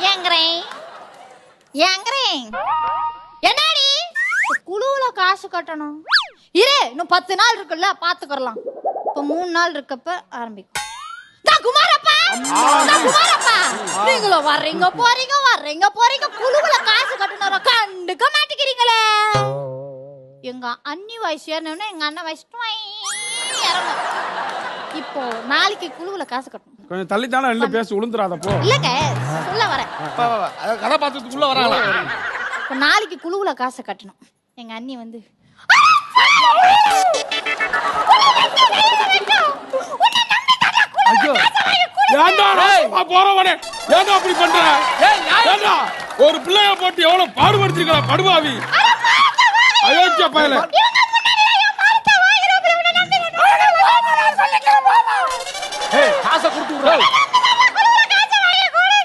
ஏங்கறேன் என்னடி குழுவுல காசு கட்டணும். இரு இன்னும் 10 நாள் இருக்குல்ல பாத்துக்கலாம். இப்ப 3 நாள் இருக்கப்ப ஆரம்பிக்கும். குமாரப்பா நீங்களும் வர்றீங்க போறீங்க குழுவுல காசு கட்டணும் கண்டுக்க மாட்டேங்கிறீங்களே. எங்க அண்ணி வயசு ஏறணும்னா எங்க அண்ணன் வயசு இறங்கும். இப்போ நாளைக்கு குழுவுல காசு கட்டணும். கொஞ்சம் தள்ளி தானே இல்ல பேசி உளுந்துறாத போ. இல்லங்க சொல்ல வரேன். கதாபாத்திரத்துக்குள்ள வராங்களா? இப்போ நாளைக்கு குழுவுல காசு கட்டணும். எங்க அண்ணி வந்து ஐயோ ஏன்டா போறவனே ஏன்டா அப்படி பண்ற? ஏன்டா ஒரு பிள்ளைய போட்டு எவ்வளவு பாடுபடுத்திருக்கா படுபாவி அயோக்கிய பயல. காசை கொடுத்து விடுறா.